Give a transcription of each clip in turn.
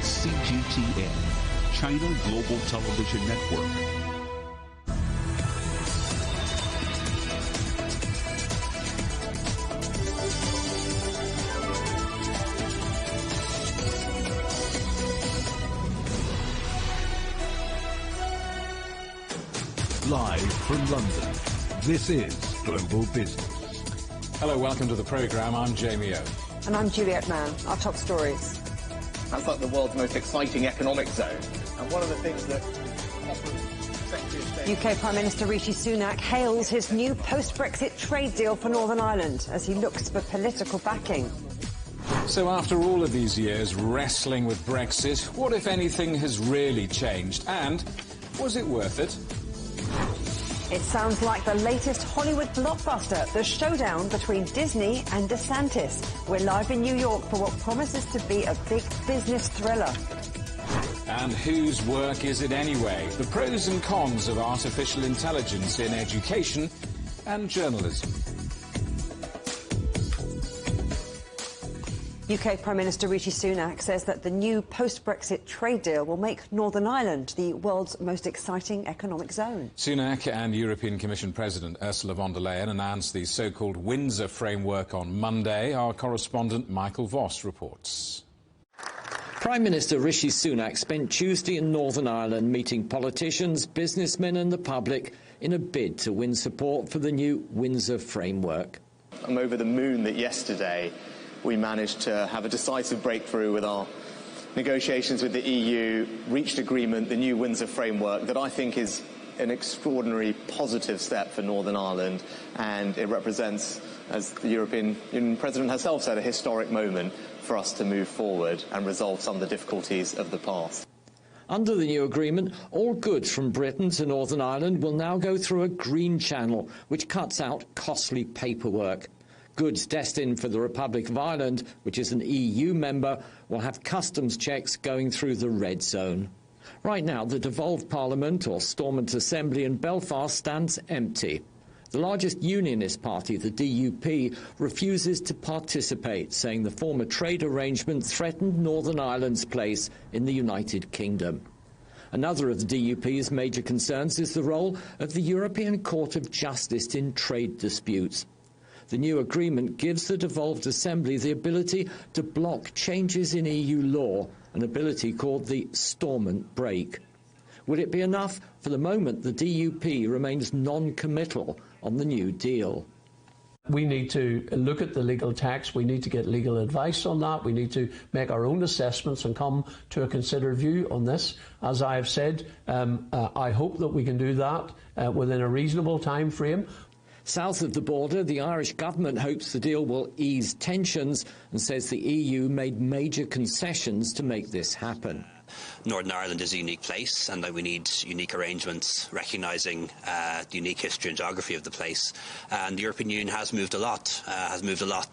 CGTN, China Global Television Network. Live from London, this is Global Business. Hello, welcome to the programme. I'm Jamie O. And I'm Juliet Mann. Our top stories. That's like the world's most exciting economic zone. And one of the things that UK Prime Minister Rishi Sunak hails his new post-Brexit trade deal for Northern Ireland as he looks for political backing. So after all of these years wrestling with Brexit, what, if anything, has really changed? And was it worth it? It sounds like the latest Hollywood blockbuster, the showdown between Disney and DeSantis. We're live in New York for what promises to be a big business thriller. And whose work is it anyway? The pros and cons of artificial intelligence in education and journalism. UK Prime Minister Rishi Sunak says that the new post-Brexit trade deal will make Northern Ireland the world's most exciting economic zone. Sunak and European Commission President Ursula von der Leyen announced the so-called Windsor framework on Monday. Our correspondent Michael Voss reports. Prime Minister Rishi Sunak spent Tuesday in Northern Ireland meeting politicians, businessmen and the public in a bid to win support for the new Windsor framework. I'm over the moon that yesterday we managed to have a decisive breakthrough with our negotiations with the EU, reached agreement, the new Windsor framework, that I think is an extraordinary positive step for Northern Ireland, and it represents, as the European Union President herself said, a historic moment for us to move forward and resolve some of the difficulties of the past. Under the new agreement, all goods from Britain to Northern Ireland will now go through a green channel, which cuts out costly paperwork. Goods destined for the Republic of Ireland, which is an EU member, will have customs checks going through the red zone. Right now, the devolved Parliament, or Stormont Assembly in Belfast, stands empty. The largest unionist party, the DUP, refuses to participate, saying the former trade arrangement threatened Northern Ireland's place in the United Kingdom. Another of the DUP's major concerns is the role of the European Court of Justice in trade disputes. The new agreement gives the devolved Assembly the ability to block changes in EU law, an ability called the Stormont break. Will it be enough? For the moment, the DUP remains non-committal on the new deal. We need to look at the legal text, we need to get legal advice on that, we need to make our own assessments and come to a considered view on this. As I have said, I hope that we can do that within a reasonable time frame. South of the border, the Irish government hopes the deal will ease tensions and says the EU made major concessions to make this happen. Northern Ireland is a unique place, and that we need unique arrangements recognising the unique history and geography of the place. And the European Union has moved a lot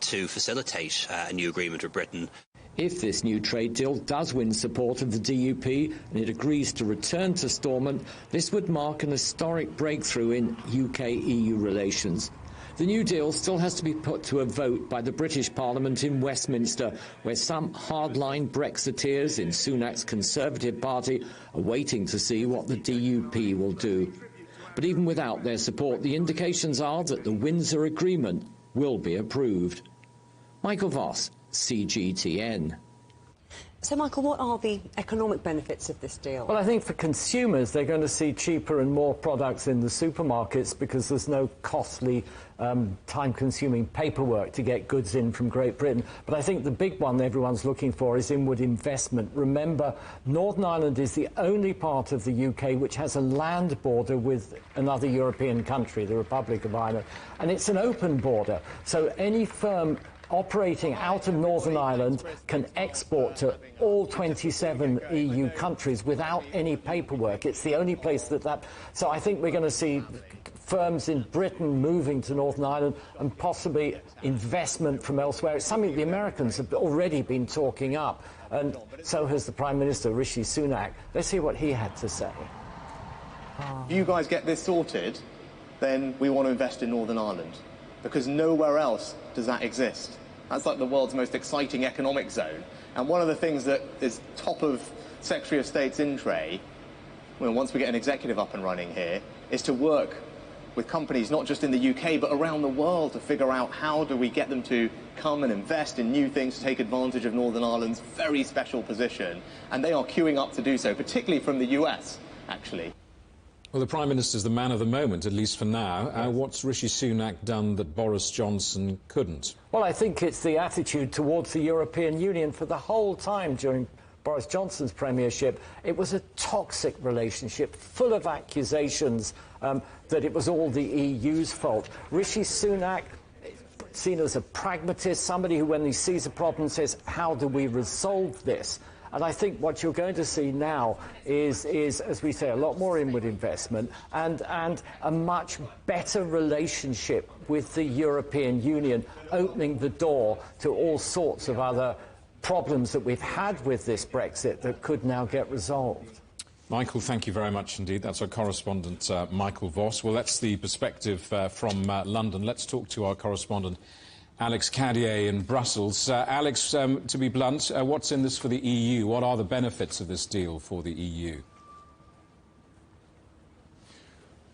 to facilitate a new agreement with Britain. If this new trade deal does win support of the DUP and it agrees to return to Stormont, this would mark an historic breakthrough in UK-EU relations. The new deal still has to be put to a vote by the British Parliament in Westminster, where some hardline Brexiteers in Sunak's Conservative Party are waiting to see what the DUP will do. But even without their support, the indications are that the Windsor Agreement will be approved. Michael Voss, CGTN. So, Michael, what are the economic benefits of this deal? Well, I think for consumers, they're going to see cheaper and more products in the supermarkets because there's no costly, time-consuming paperwork to get goods in from Great Britain. But I think the big one everyone's looking for is inward investment. Remember, Northern Ireland is the only part of the UK which has a land border with another European country, the Republic of Ireland. And it's an open border, so any firm operating out of Northern Ireland can export to all 27 EU countries without any paperwork. It's the only place that... So I think we're going to see firms in Britain moving to Northern Ireland and possibly investment from elsewhere. It's something the Americans have already been talking up, and so has the Prime Minister, Rishi Sunak. Let's hear what he had to say. If you guys get this sorted, then we want to invest in Northern Ireland, because nowhere else does that exist. That's like the world's most exciting economic zone. And one of the things that is top of Secretary of State's in tray, once we get an executive up and running here, is to work with companies not just in the UK but around the world to figure out how do we get them to come and invest in new things to take advantage of Northern Ireland's very special position. And they are queuing up to do so, particularly from the US, actually. Well, the Prime Minister's the man of the moment, at least for now. What's Rishi Sunak done that Boris Johnson couldn't? Well, I think it's the attitude towards the European Union. For the whole time during Boris Johnson's premiership, it was a toxic relationship, full of accusations that it was all the EU's fault. Rishi Sunak, seen as a pragmatist, somebody who, when he sees a problem, says, how do we resolve this? And I think what you're going to see now is, as we say, a lot more inward investment and a much better relationship with the European Union, opening the door to all sorts of other problems that we've had with this Brexit that could now get resolved. Michael, thank you very much indeed. That's our correspondent, Michael Voss. Well, that's the perspective from London. Let's talk to our correspondent, Alex Cadier in Brussels. Alex, to be blunt, what's in this for the EU? What are the benefits of this deal for the EU?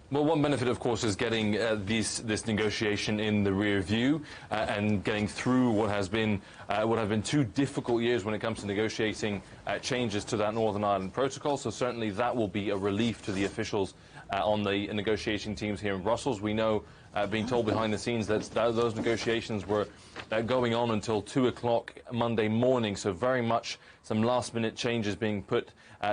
Well, one benefit, of course, is getting this negotiation in the rear view and getting through what have been 2 difficult years when it comes to negotiating changes to that Northern Ireland protocol. So certainly that will be a relief to the officials on the negotiating teams here in Brussels. We know, being told behind the scenes, that those negotiations were going on until 2 o'clock Monday morning. So very much some last-minute changes being put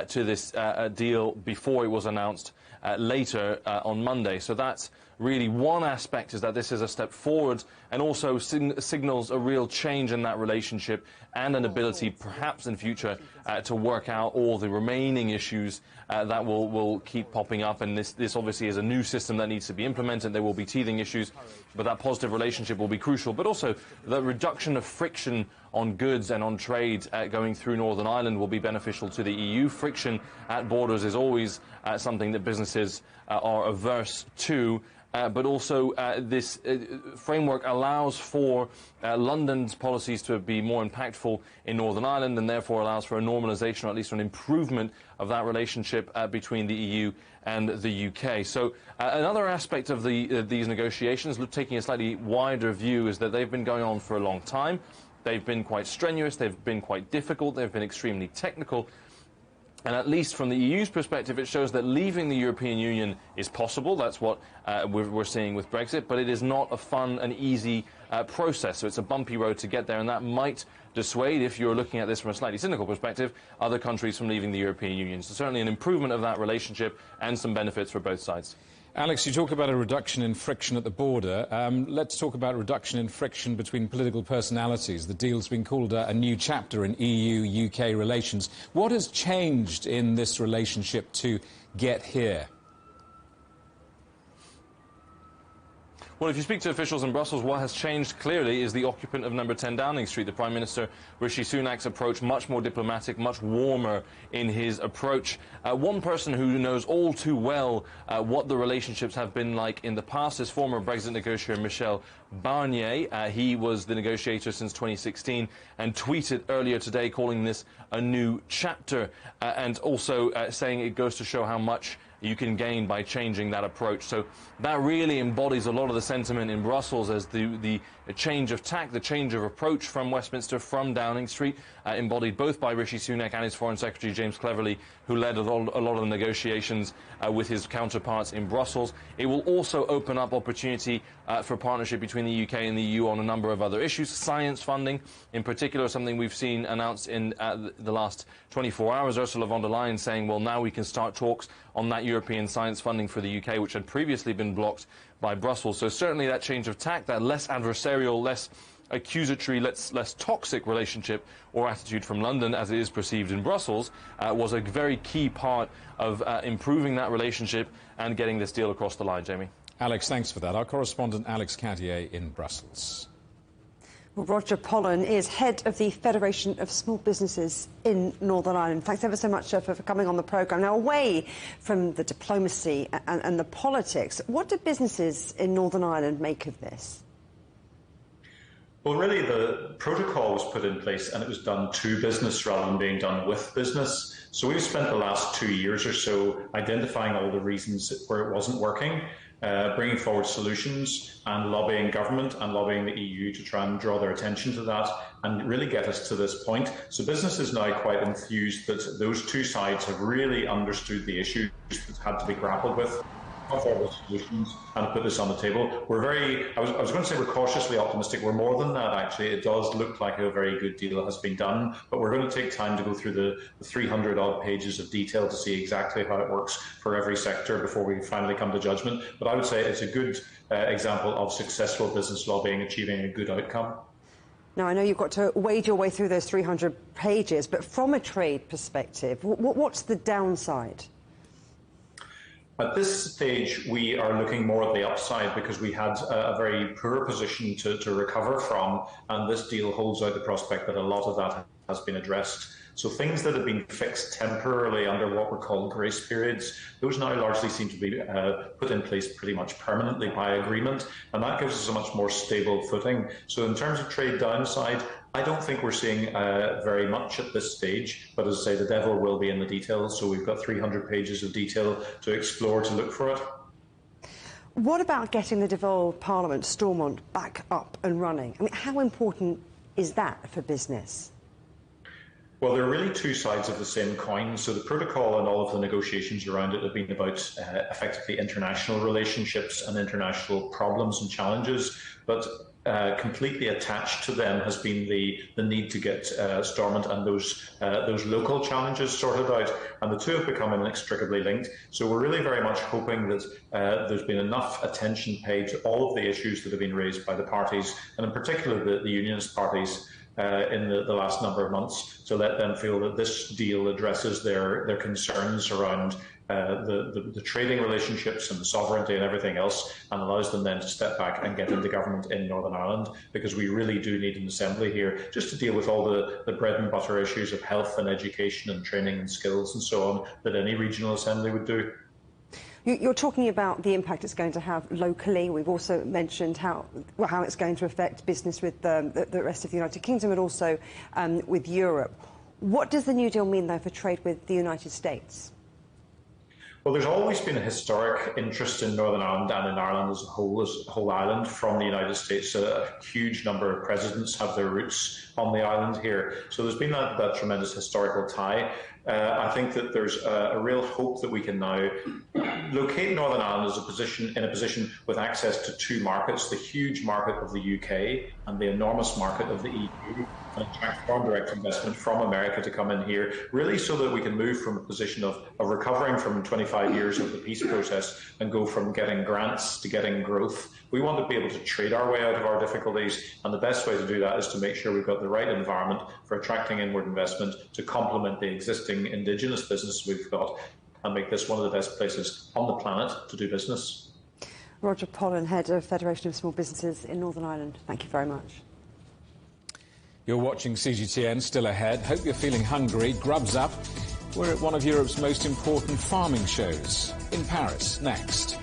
to this deal before it was announced later on Monday. So that's really one aspect, is that this is a step forward and also signals a real change in that relationship and an ability perhaps in future to work out all the remaining issues that will keep popping up. And this obviously is a new system that needs to be implemented. There will be teething issues, but that positive relationship will be crucial. But also the reduction of friction on goods and on trade going through Northern Ireland will be beneficial to the EU. Friction at borders is always something that businesses are averse to. But also this framework allows for London's policies to be more impactful in Northern Ireland, and therefore allows for a normalisation, or at least an improvement of that relationship between the EU and the UK. So another aspect of these negotiations, taking a slightly wider view, is that they've been going on for a long time. They've been quite strenuous, they've been quite difficult, they've been extremely technical. And at least from the EU's perspective, it shows that leaving the European Union is possible. That's what we're seeing with Brexit. But it is not a fun and easy process. So it's a bumpy road to get there. And that might dissuade, if you're looking at this from a slightly cynical perspective, other countries from leaving the European Union. So certainly an improvement of that relationship and some benefits for both sides. Alex, you talk about a reduction in friction at the border. Let's talk about reduction in friction between political personalities. The deal's been called a new chapter in EU-UK relations. What has changed in this relationship to get here? Well, if you speak to officials in Brussels, what has changed clearly is the occupant of number 10 Downing Street. The Prime Minister, Rishi Sunak's approach, much more diplomatic, much warmer in his approach. One person who knows all too well what the relationships have been like in the past is former Brexit negotiator Michel Barnier. He was the negotiator since 2016 and tweeted earlier today calling this a new chapter and also saying it goes to show how much you can gain by changing that approach. So that really embodies a lot of the sentiment in Brussels as the change of tack, the change of approach from Westminster, from Downing Street, embodied both by Rishi Sunak and his Foreign Secretary James Cleverly, who led a lot of the negotiations with his counterparts in Brussels. It will also open up opportunity for partnership between the UK and the EU on a number of other issues. Science funding, in particular, something we've seen announced in the last 24 hours. Ursula von der Leyen saying, well, now we can start talks on that European science funding for the UK, which had previously been blocked by Brussels. So certainly that change of tack, that less adversarial, less accusatory, less toxic relationship or attitude from London, as it is perceived in Brussels, was a very key part of improving that relationship and getting this deal across the line. Jamie. Alex, thanks for that. Our correspondent Alex Cadier in Brussels. Well, Roger Pollen is head of the Federation of Small Businesses in Northern Ireland. Thanks ever so much for coming on the programme. Now, away from the diplomacy and the politics, what do businesses in Northern Ireland make of this? Well, really, the protocol was put in place and it was done to business rather than being done with business. So we've spent the last 2 years or so identifying all the reasons where it wasn't working, bringing forward solutions and lobbying government and lobbying the EU to try and draw their attention to that and really get us to this point. So business is now quite enthused that those two sides have really understood the issues that had to be grappled with. Solutions and put this on the table. We're I was going to say we're cautiously optimistic. We're more than that, actually. It does look like a very good deal has been done, but we're going to take time to go through the 300 odd pages of detail to see exactly how it works for every sector before we finally come to judgment. But I would say it's a good example of successful business lobbying achieving a good outcome. Now, I know you've got to wade your way through those 300 pages, but from a trade perspective, what's the downside? At this stage, we are looking more at the upside because we had a very poor position to recover from, and this deal holds out the prospect that a lot of that has been addressed. So things that have been fixed temporarily under what were called grace periods, those now largely seem to be put in place pretty much permanently by agreement, and that gives us a much more stable footing. So in terms of trade downside, I don't think we're seeing very much at this stage, but as I say, the devil will be in the details, so we've got 300 pages of detail to explore, to look for it. What about getting the devolved Parliament, Stormont, back up and running? I mean, how important is that for business? Well, there are really two sides of the same coin. So the protocol and all of the negotiations around it have been about effectively international relationships and international problems and challenges, but completely attached to them has been the need to get Stormont and those local challenges sorted out, and the two have become inextricably linked. So we're really very much hoping that there's been enough attention paid to all of the issues that have been raised by the parties, and in particular the unionist parties, in the last number of months, to let them feel that this deal addresses their concerns around the trading relationships and the sovereignty and everything else, and allows them then to step back and get into government in Northern Ireland, because we really do need an assembly here just to deal with all the bread and butter issues of health and education and training and skills and so on that any regional assembly would do. You're talking about the impact it's going to have locally. We've also mentioned how it's going to affect business with the rest of the United Kingdom and also with Europe. What does the New Deal mean, though, for trade with the United States? Well, there's always been a historic interest in Northern Ireland and in Ireland as a whole island from the United States. A huge number of presidents have their roots on the island here. So there's been that tremendous historical tie. I think that there's a real hope that we can now locate Northern Ireland as in a position with access to two markets, the huge market of the UK and the enormous market of the EU, and attract foreign direct investment from America to come in here, really so that we can move from a position of recovering from 25 years of the peace process and go from getting grants to getting growth. We want to be able to trade our way out of our difficulties, and the best way to do that is to make sure we've got the right environment for attracting inward investment to complement the existing indigenous business we've got and make this one of the best places on the planet to do business. Roger Pollen, Head of Federation of Small Businesses in Northern Ireland, thank you very much. You're watching CGTN, still ahead. Hope you're feeling hungry. Grubs up. We're at one of Europe's most important farming shows in Paris. Next.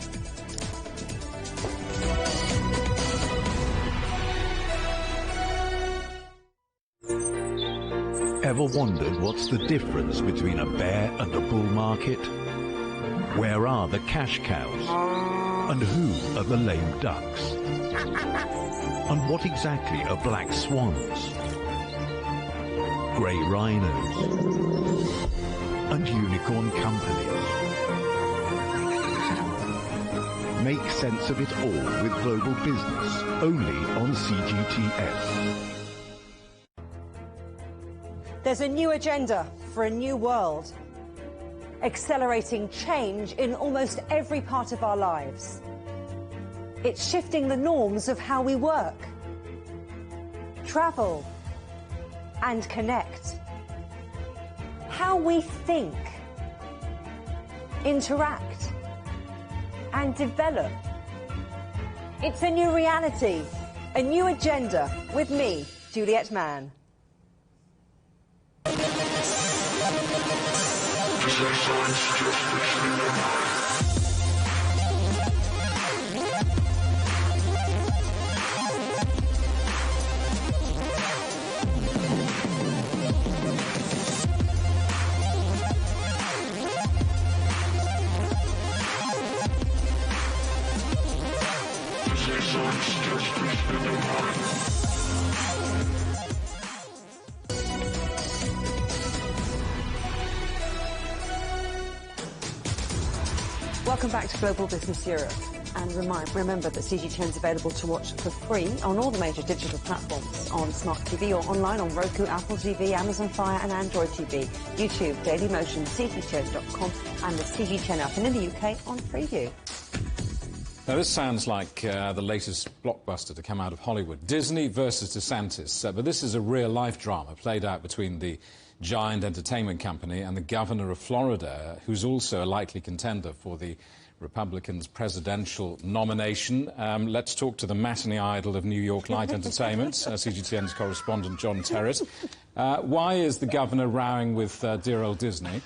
Ever wondered what's the difference between a bear and a bull market? Where are the cash cows? And who are the lame ducks? And what exactly are black swans? Grey rhinos? And unicorn companies? Make sense of it all with Global Business, only on CGTN. There's a new agenda for a new world, accelerating change in almost every part of our lives. It's shifting the norms of how we work, travel, and connect. How we think, interact, and develop. It's a new reality, a new agenda with me, Juliet Mann. Welcome back to Global Business Europe. And remember that CGTN is available to watch for free on all the major digital platforms, on Smart TV or online on Roku, Apple TV, Amazon Fire and Android TV, YouTube, Dailymotion, CGTN.com and the CGTN app, and in the UK on Preview. Now, this sounds like the latest blockbuster to come out of Hollywood. Disney versus DeSantis. But this is a real-life drama played out between the giant entertainment company and the governor of Florida, who's also a likely contender for the Republicans' presidential nomination. Let's talk to the matinee idol of New York Light Entertainment, CGTN's correspondent John Terrett. Why is the governor rowing with dear old Disney?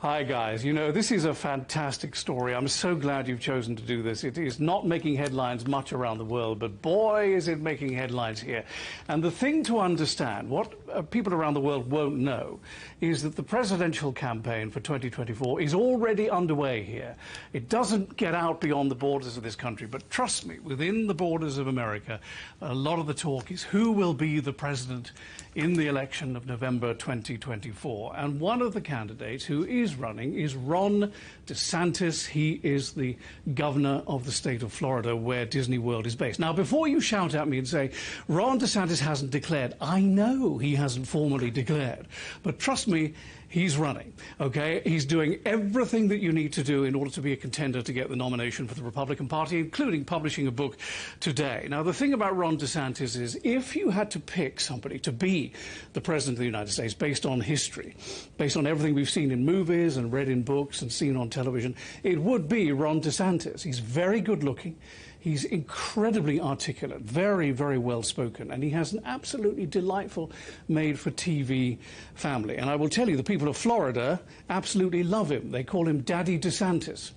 Hi, guys. You know, this is a fantastic story. I'm so glad you've chosen to do this. It is not making headlines much around the world, but boy, is it making headlines here. And the thing to understand, what people around the world won't know, is that the presidential campaign for 2024 is already underway here. It doesn't get out beyond the borders of this country, but trust me, within the borders of America, a lot of the talk is who will be the president in the election of November 2024. And one of the candidates who is running is Ron DeSantis. He is the governor of the state of Florida, where Disney World is based. Now, before you shout at me and say, Ron DeSantis hasn't declared, I know he hasn't formally declared. But trust me, he's running, okay? He's doing everything that you need to do in order to be a contender to get the nomination for the Republican Party, including publishing a book today. Now, the thing about Ron DeSantis is if you had to pick somebody to be the President of the United States based on history, based on everything we've seen in movies and read in books and seen on television, it would be Ron DeSantis. He's very good looking. He's incredibly articulate, very, very well spoken, and he has an absolutely delightful made-for-TV family. And I will tell you, the people of Florida absolutely love him. They call him Daddy DeSantis.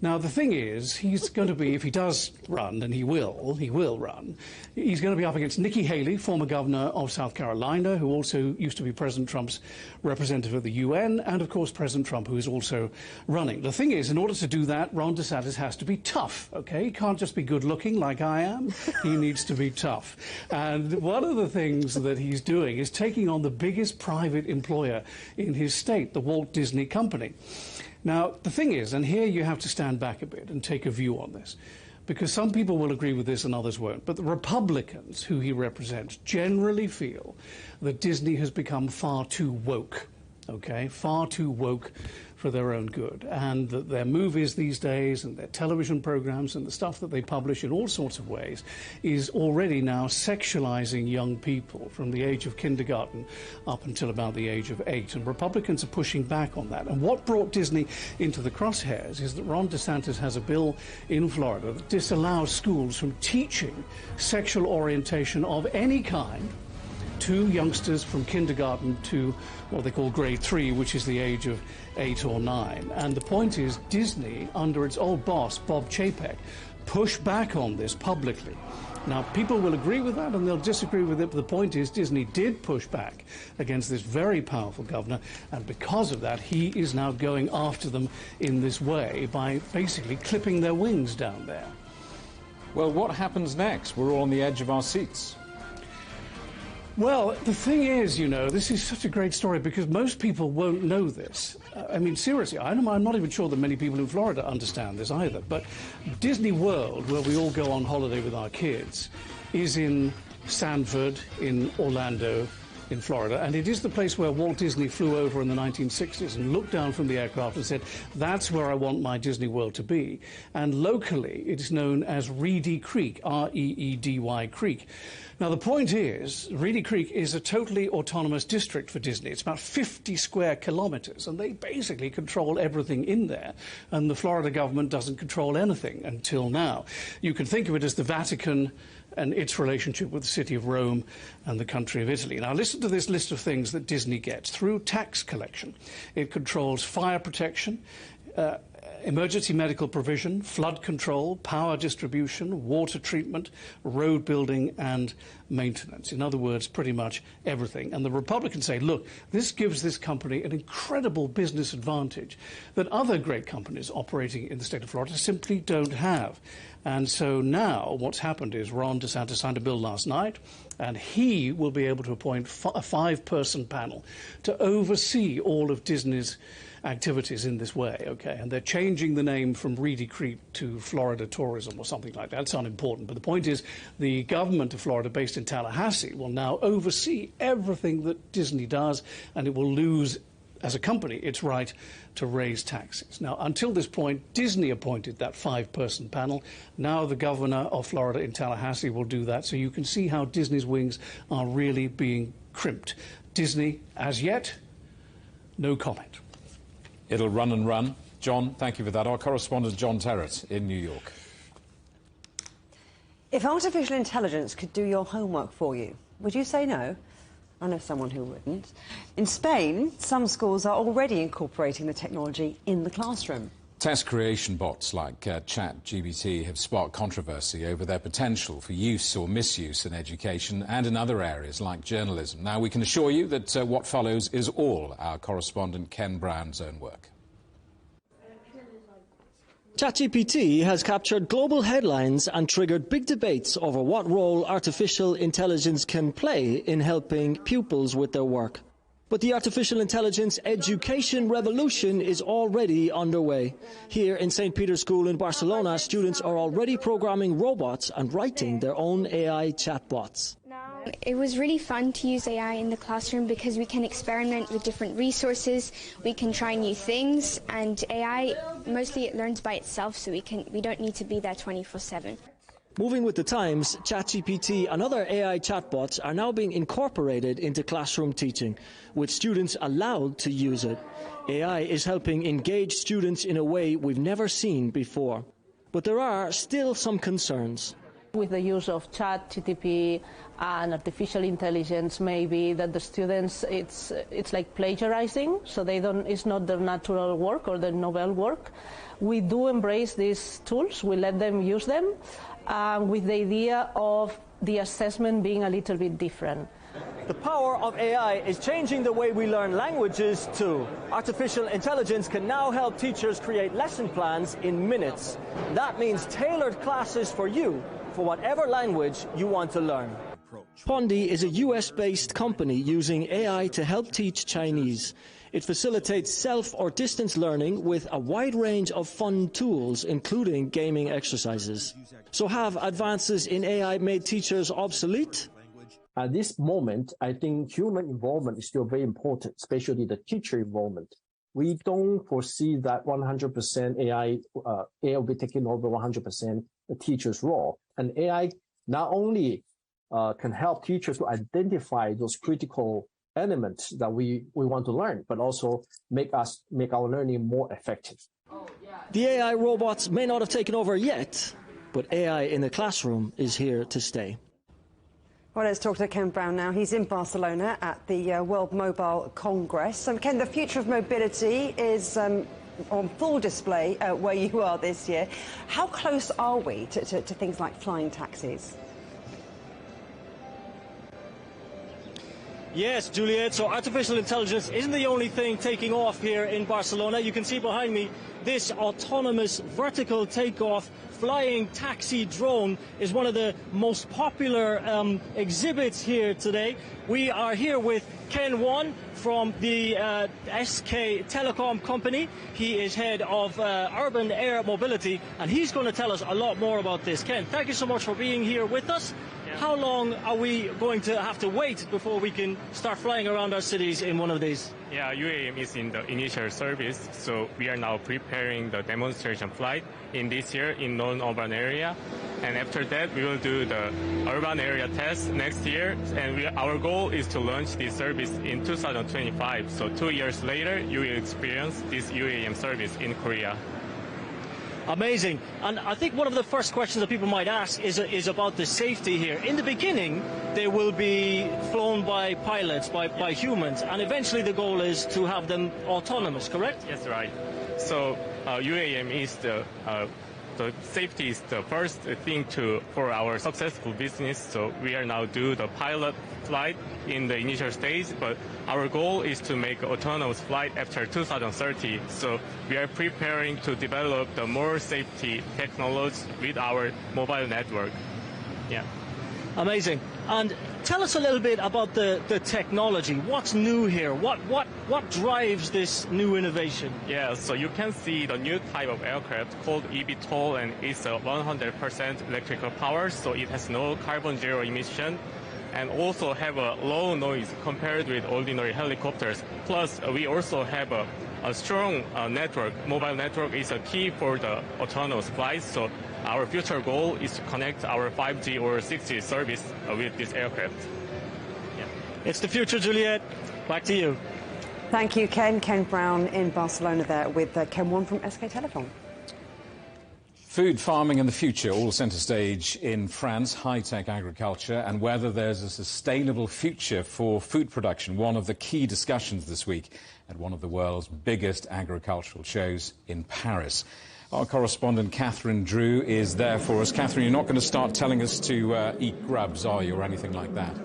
Now, the thing is, he's going to be, if he does run, and he will run, he's going to be up against Nikki Haley, former governor of South Carolina, who also used to be President Trump's representative at the UN, and, of course, President Trump, who is also running. The thing is, in order to do that, Ron DeSantis has to be tough, okay? He can't just be good-looking like I am. He needs to be tough. And one of the things that he's doing is taking on the biggest private employer in his state, the Walt Disney Company. Now, the thing is, and here you have to stand back a bit and take a view on this, because some people will agree with this and others won't, but the Republicans who he represents generally feel that Disney has become far too woke, okay, far too woke for their own good, and that their movies these days and their television programs and the stuff that they publish in all sorts of ways is already now sexualizing young people from the age of kindergarten up until about the age of 8. And Republicans are pushing back on that. And what brought Disney into the crosshairs is that Ron DeSantis has a bill in Florida that disallows schools from teaching sexual orientation of any kind to youngsters from kindergarten to what they call grade 3, which is the age of 8 or 9. And the point is, Disney, under its old boss, Bob Chapek, pushed back on this publicly. Now, people will agree with that and they'll disagree with it, but the point is Disney did push back against this very powerful governor, and because of that, he is now going after them in this way by basically clipping their wings down there. Well, what happens next? We're all on the edge of our seats. Well, the thing is, you know, this is such a great story because most people won't know this. I mean, seriously, I'm not even sure that many people in Florida understand this either. But Disney World, where we all go on holiday with our kids, is in Sanford, in Orlando, in Florida, and it is the place where Walt Disney flew over in the 1960s and looked down from the aircraft and said, that's where I want my Disney World to be. And locally, it is known as Reedy Creek, R-E-E-D-Y Creek. Now, the point is, Reedy Creek is a totally autonomous district for Disney. It's about 50 square kilometers, and they basically control everything in there. And the Florida government doesn't control anything until now. You can think of it as the Vatican and its relationship with the city of Rome and the country of Italy. Now, listen to this list of things that Disney gets. Through tax collection, it controls fire protection, emergency medical provision, flood control, power distribution, water treatment, road building, and maintenance. In other words, pretty much everything. And the Republicans say, look, this gives this company an incredible business advantage that other great companies operating in the state of Florida simply don't have. And so now what's happened is Ron DeSantis signed a bill last night, and he will be able to appoint a 5-person panel to oversee all of Disney's activities in this way, okay? And they're changing the name from Reedy Creek to Florida Tourism or something like that. It's unimportant. But the point is the government of Florida, based in Tallahassee, will now oversee everything that Disney does, and it will lose, as a company, its right to raise taxes. Now, until this point, Disney appointed that 5-person panel. Now the governor of Florida in Tallahassee will do that. So you can see how Disney's wings are really being crimped. Disney, as yet, no comment. It'll run and run. John, thank you for that. Our correspondent, John Terrett, in New York. If artificial intelligence could do your homework for you, would you say no? I know someone who wouldn't. In Spain, some schools are already incorporating the technology in the classroom. Test creation bots like ChatGPT have sparked controversy over their potential for use or misuse in education and in other areas like journalism. Now, we can assure you that what follows is all our correspondent Ken Brown's own work. ChatGPT has captured global headlines and triggered big debates over what role artificial intelligence can play in helping pupils with their work. But the artificial intelligence education revolution is already underway. Here in St. Peter's School in Barcelona, students are already programming robots and writing their own AI chatbots. It was really fun to use AI in the classroom because we can experiment with different resources, we can try new things, and AI, mostly it learns by itself, so we don't need to be there 24/7. Moving with the times, ChatGPT and other AI chatbots are now being incorporated into classroom teaching, with students allowed to use it. AI is helping engage students in a way we've never seen before. But there are still some concerns. With the use of ChatGPT and artificial intelligence, maybe that the students, it's like plagiarizing, so it's not their natural work or their novel work. We do embrace these tools, we let them use them, with the idea of the assessment being a little bit different. The power of AI is changing the way we learn languages too. Artificial intelligence can now help teachers create lesson plans in minutes. That means tailored classes for you, for whatever language you want to learn. Pondi is a US-based company using AI to help teach Chinese. It facilitates self or distance learning with a wide range of fun tools, including gaming exercises. So have advances in AI made teachers obsolete? At this moment, I think human involvement is still very important, especially the teacher involvement. We don't foresee that 100% AI will be taking over 100% the teacher's role. And AI not only can help teachers to identify those critical elements that we want to learn, but also make our learning more effective. The AI robots may not have taken over yet, but AI in the classroom is here to stay. Well, let's talk to Ken Brown now. He's in Barcelona at the World Mobile Congress. Ken, the future of mobility is on full display where you are this year. How close are we to things like flying taxis? Yes, Juliet, so artificial intelligence isn't the only thing taking off here in Barcelona. You can see behind me this autonomous vertical takeoff flying taxi drone is one of the most popular exhibits here today. We are here with Ken Won from the SK Telecom company. He is head of urban air mobility, and he's going to tell us a lot more about this. Ken, thank you so much for being here with us. Yeah. How long are we going to have to wait before we can start flying around our cities in one of these? Yeah, UAM is in the initial service, so we are now preparing the demonstration flight in this year in non-urban area. And after that, we will do the urban area test next year. And our goal is to launch this service in 2025. So 2 years later, you will experience this UAM service in Korea. Amazing. And I think one of the first questions that people might ask is about the safety here. In the beginning, they will be flown by pilots, by humans, and eventually the goal is to have them autonomous, correct? Yes, right. So UAM is the the safety is the first thing for our successful business. So we are now do the pilot flight in the initial stage, but our goal is to make autonomous flight after 2030. So we are preparing to develop the more safety technology with our mobile network. Yeah. Amazing. And tell us a little bit about the technology. What's new here? What drives this new innovation? Yeah, so you can see the new type of aircraft called eVTOL, and it's a 100% electrical power, so it has no carbon zero emission, and also have a low noise compared with ordinary helicopters. Plus, we also have a strong network. Mobile network is a key for the autonomous flights. So our future goal is to connect our 5G or 6G service with this aircraft. Yeah. It's the future, Juliet. Back to you. Thank you, Ken. Ken Brown in Barcelona there with Ken Won from SK Telecom. Food, farming and the future, all centre stage in France, high-tech agriculture, and whether there's a sustainable future for food production, one of the key discussions this week at one of the world's biggest agricultural shows in Paris. Our correspondent Catherine Drew is there for us. Catherine, you're not going to start telling us to eat grubs, are you, or anything like that?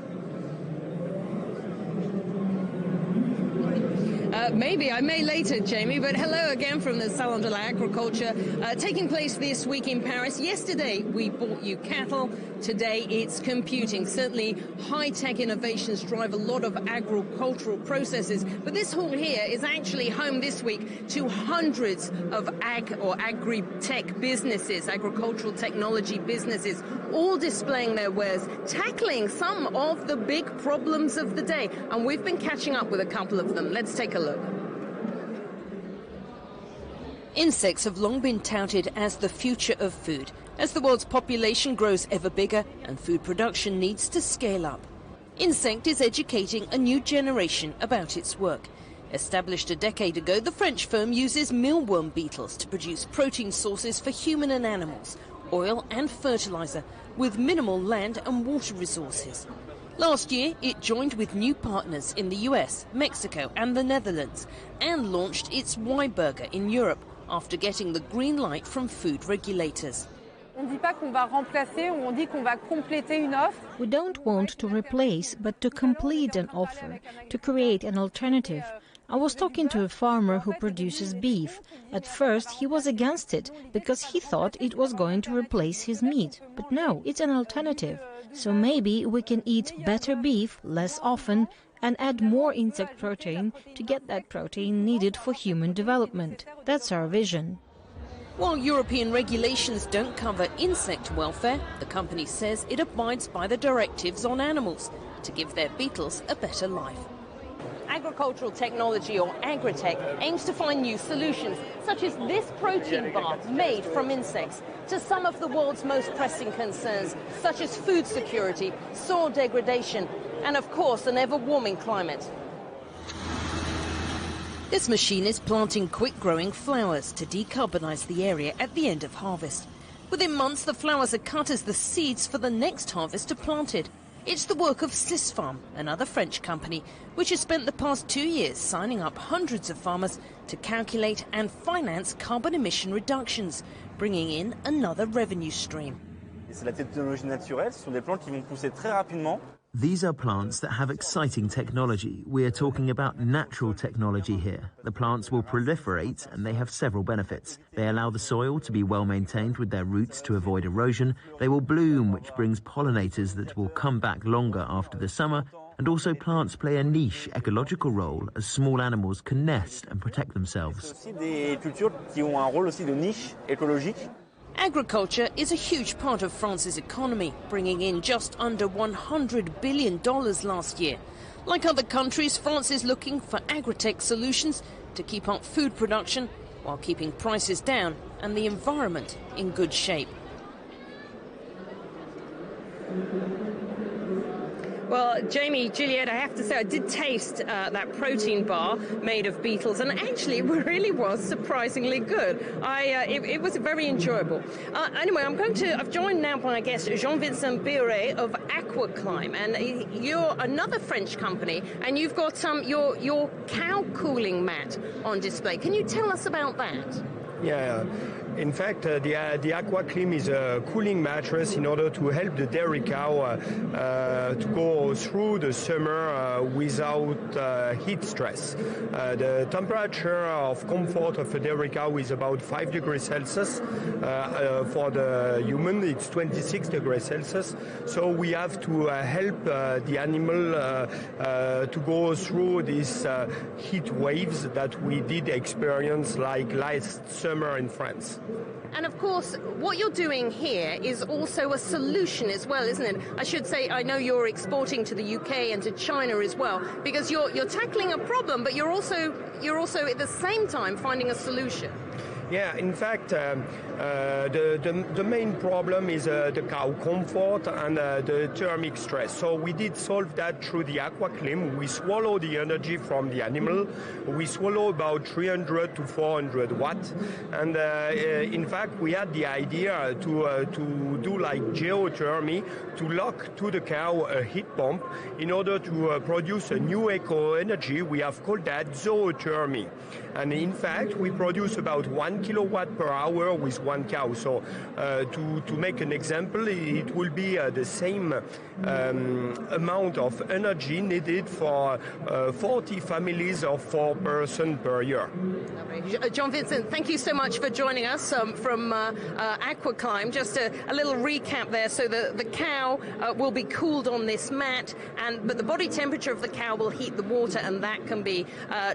Maybe. I may later, Jamie, but hello again from the Salon de l'Agriculture, taking place this week in Paris. Yesterday, we brought you cattle. Today, it's computing. Certainly, high-tech innovations drive a lot of agricultural processes, but this hall here is actually home this week to hundreds of agri-tech businesses, agricultural technology businesses, all displaying their wares, tackling some of the big problems of the day. And we've been catching up with a couple of them. Let's take a look. Insects have long been touted as the future of food, as the world's population grows ever bigger and food production needs to scale up. Insect is educating a new generation about its work. Established a decade ago, the French firm uses mealworm beetles to produce protein sources for human and animals, oil and fertilizer, with minimal land and water resources. Last year, it joined with new partners in the US, Mexico and the Netherlands, and launched its Y-Burger in Europe after getting the green light from food regulators. We don't want to replace, but to complete an offer, to create an alternative. I was talking to a farmer who produces beef. At first, he was against it because he thought it was going to replace his meat. But no, it's an alternative. So maybe we can eat better beef less often and add more insect protein to get that protein needed for human development. That's our vision. While European regulations don't cover insect welfare, the company says it abides by the directives on animals to give their beetles a better life. Agricultural technology, or agri-tech, aims to find new solutions, such as this protein bar made from insects, to some of the world's most pressing concerns, such as food security, soil degradation, and of course an ever-warming climate. This machine is planting quick-growing flowers to decarbonize the area at the end of harvest. Within months, the flowers are cut as the seeds for the next harvest are planted. It's the work of Sysfarm, another French company, which has spent the past 2 years signing up hundreds of farmers to calculate and finance carbon emission reductions, bringing in another revenue stream. C'est la technologie naturelle, ce sont des plantes qui vont pousser très rapidement. These are plants that have exciting technology. We are talking about natural technology here. The plants will proliferate and they have several benefits. They allow the soil to be well maintained with their roots to avoid erosion. They will bloom, which brings pollinators that will come back longer after the summer. And also plants play a niche ecological role as small animals can nest and protect themselves. Aussi des cultures qui ont un rôle aussi de niche écologique. Agriculture is a huge part of France's economy, bringing in just under $100 billion last year. Like other countries, France is looking for agri-tech solutions to keep up food production while keeping prices down and the environment in good shape. Well, Jamie, Juliet, I have to say I did taste that protein bar made of beetles, and actually it really was surprisingly good. It was very enjoyable. Anyway, I've joined now by, I guess, Jean-Vincent Biret of Aquaclim, and you're another French company, and you've got your cow cooling mat on display. Can you tell us about that? Yeah, In fact, the AquaClim is a cooling mattress in order to help the dairy cow to go through the summer without heat stress. The temperature of comfort of a dairy cow is about 5 degrees Celsius. For the human, it's 26 degrees Celsius. So we have to help the animal to go through these heat waves that we did experience like last summer in France. And of course, what you're doing here is also a solution as well, isn't it? I should say, I know you're exporting to the UK and to China as well, because you're tackling a problem, but you're also at the same time finding a solution. Yeah, in fact, the main problem is the cow comfort and the thermic stress. So we did solve that through the AquaClim. We swallow the energy from the animal. We swallow about 300 to 400 watts. And in fact, we had the idea to do like geothermy, to lock to the cow a heat pump in order to produce a new eco-energy. We have called that zoothermy. And in fact, we produce about 1 kilowatt per hour with one cow. So to make an example, it will be the same amount of energy needed for 40 families of 4 persons per year. John Vincent, thank you so much for joining us from AquaClim. Just a little recap there. So the cow will be cooled on this mat, but the body temperature of the cow will heat the water, and that can be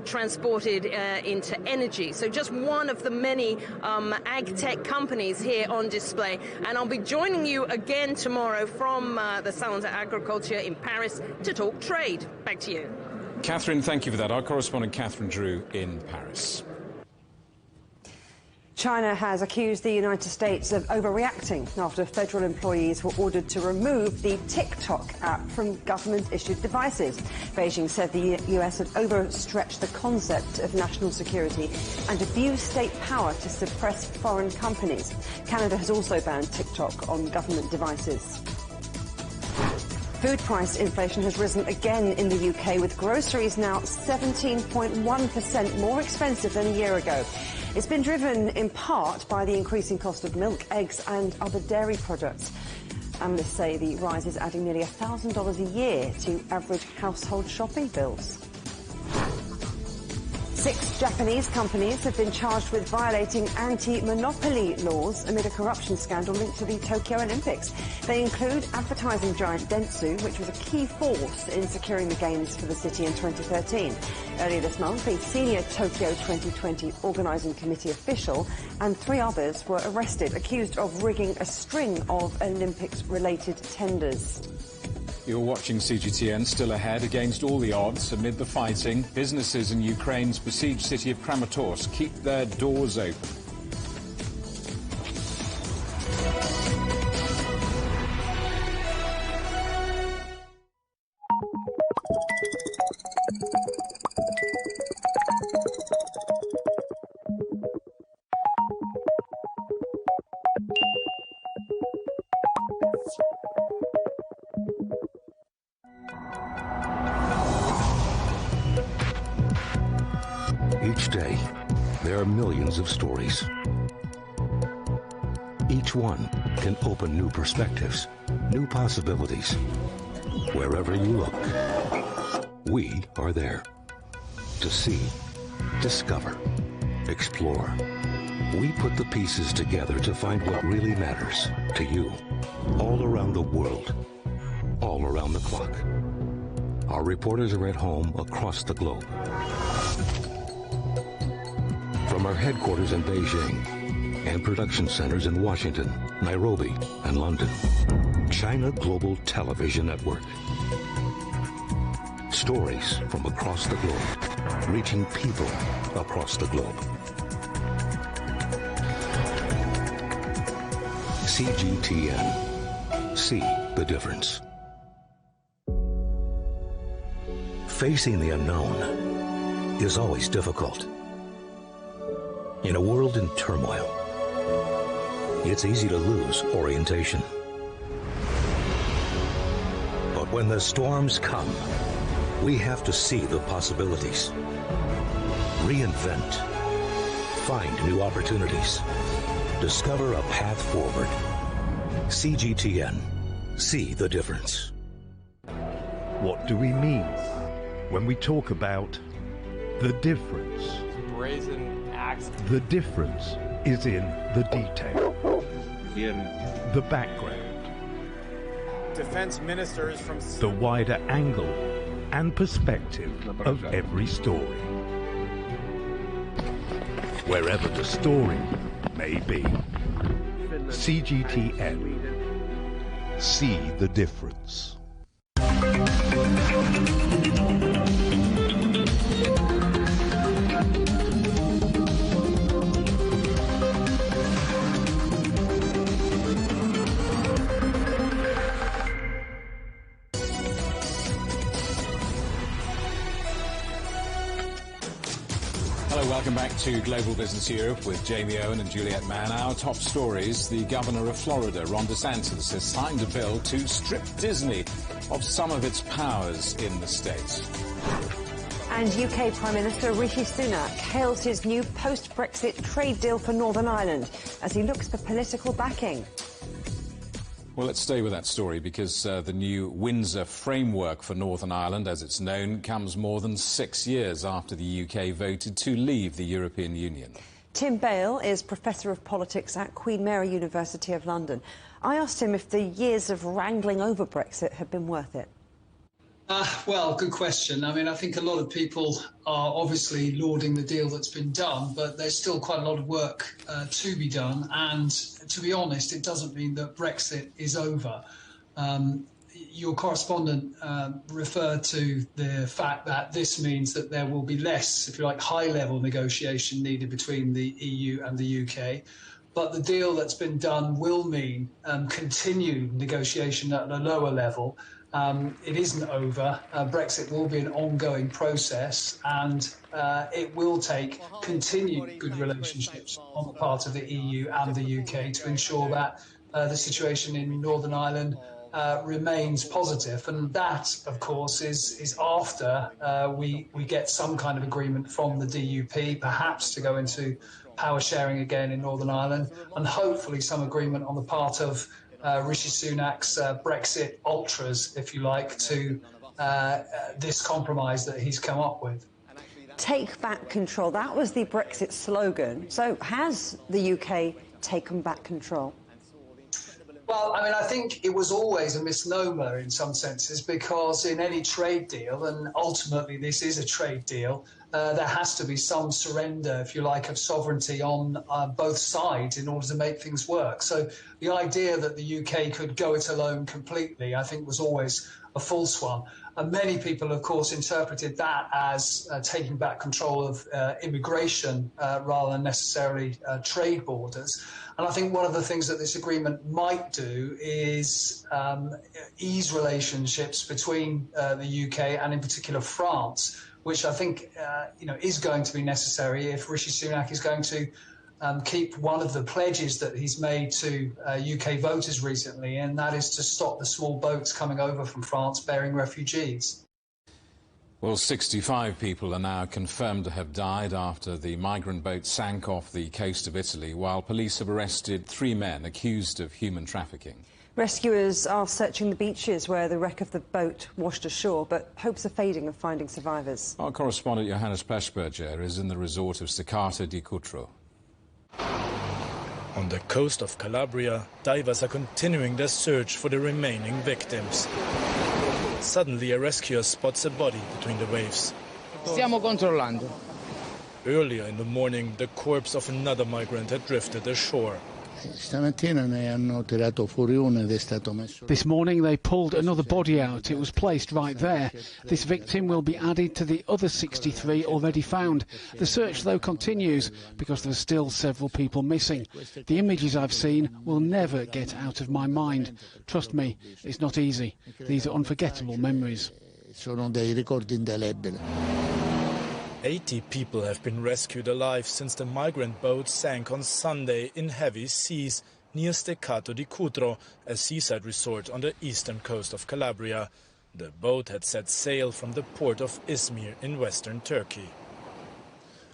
transported into energy. So just one of the many ag tech companies here on display. And I'll be joining you again tomorrow from the Salon d'Agriculture in Paris to talk trade. Back to you. Catherine, thank you for that. Our correspondent Catherine Drew in Paris. China has accused the United States of overreacting after federal employees were ordered to remove the TikTok app from government-issued devices. Beijing said the US had overstretched the concept of national security and abused state power to suppress foreign companies. Canada has also banned TikTok on government devices. Food price inflation has risen again in the UK, with groceries now 17.1% more expensive than a year ago. It's been driven in part by the increasing cost of milk, eggs and other dairy products. Analysts say the rise is adding nearly $1,000 a year to average household shopping bills. 6 Japanese companies have been charged with violating anti-monopoly laws amid a corruption scandal linked to the Tokyo Olympics. They include advertising giant Dentsu, which was a key force in securing the Games for the city in 2013. Earlier this month, a senior Tokyo 2020 organising committee official and 3 others were arrested, accused of rigging a string of Olympics-related tenders. You're watching CGTN, still ahead against all the odds. Amid the fighting, businesses in Ukraine's besieged city of Kramatorsk keep their doors open. Each day, there are millions of stories. Each one can open new perspectives, new possibilities. Wherever you look, we are there. To see, discover, explore. We put the pieces together to find what really matters to you. All around the world, all around the clock. Our reporters are at home across the globe. From our headquarters in Beijing and production centers in Washington, Nairobi, and London, China Global Television Network. Stories from across the globe, reaching people across the globe. CGTN. See the difference. Facing the unknown is always difficult. In a world in turmoil, it's easy to lose orientation. But when the storms come, we have to see the possibilities. Reinvent. Find new opportunities. Discover a path forward. CGTN. See the difference. What do we mean when we talk about the difference? Brazen axe. The difference is in the detail, the background, Defense ministers from the wider angle and perspective of every story. Wherever the story may be. CGTN. See the difference. Welcome back to Global Business Europe with Jamie Owen and Juliette Mann. Our top stories: the governor of Florida, Ron DeSantis, has signed a bill to strip Disney of some of its powers in the state. And UK Prime Minister Rishi Sunak hails his new post-Brexit trade deal for Northern Ireland as he looks for political backing. Well, let's stay with that story because the new Windsor framework for Northern Ireland, as it's known, comes more than 6 years after the UK voted to leave the European Union. Tim Bale is Professor of Politics at Queen Mary University of London. I asked him if the years of wrangling over Brexit had been worth it. Well, good question. I mean, I think a lot of people are obviously lauding the deal that's been done, but there's still quite a lot of work to be done. And to be honest, it doesn't mean that Brexit is over. Your correspondent referred to the fact that this means that there will be less, if you like, high-level negotiation needed between the EU and the UK. But the deal that's been done will mean continued negotiation at a lower level. It isn't over. Brexit will be an ongoing process, and it will take continued good relationships on the part of the EU and the UK to ensure that the situation in Northern Ireland remains positive. And that, of course, is after we get some kind of agreement from the DUP, perhaps to go into power sharing again in Northern Ireland, and hopefully some agreement on the part of Rishi Sunak's Brexit ultras, if you like, to this compromise that he's come up with. Take back control. That was the Brexit slogan. So has the UK taken back control? Well, I mean, I think it was always a misnomer in some senses, because in any trade deal, and ultimately this is a trade deal, there has to be some surrender, if you like, of sovereignty on both sides in order to make things work. So the idea that the UK could go it alone completely, I think, was always a false one. And many people, of course, interpreted that as taking back control of immigration rather than necessarily trade borders. And I think one of the things that this agreement might do is ease relationships between the UK and in particular France, which I think is going to be necessary if Rishi Sunak is going to keep one of the pledges that he's made to UK voters recently, and that is to stop the small boats coming over from France bearing refugees. Well, 65 people are now confirmed to have died after the migrant boat sank off the coast of Italy, while police have arrested 3 men accused of human trafficking. Rescuers are searching the beaches where the wreck of the boat washed ashore, but hopes are fading of finding survivors. Our correspondent Johannes Peschberger is in the resort of Staccato di Cutro. On the coast of Calabria, divers are continuing their search for the remaining victims. Suddenly, a rescuer spots a body between the waves. Stiamo controllando. Earlier in the morning, the corpse of another migrant had drifted ashore. This morning they pulled another body out. It was placed right there. This victim will be added to the other 63 already found. The search, though, continues because there are still several people missing. The images I've seen will never get out of my mind. Trust me, it's not easy. These are unforgettable memories. 80 people have been rescued alive since the migrant boat sank on Sunday in heavy seas near Staccato di Cutro, a seaside resort on the eastern coast of Calabria. The boat had set sail from the port of Izmir in western Turkey.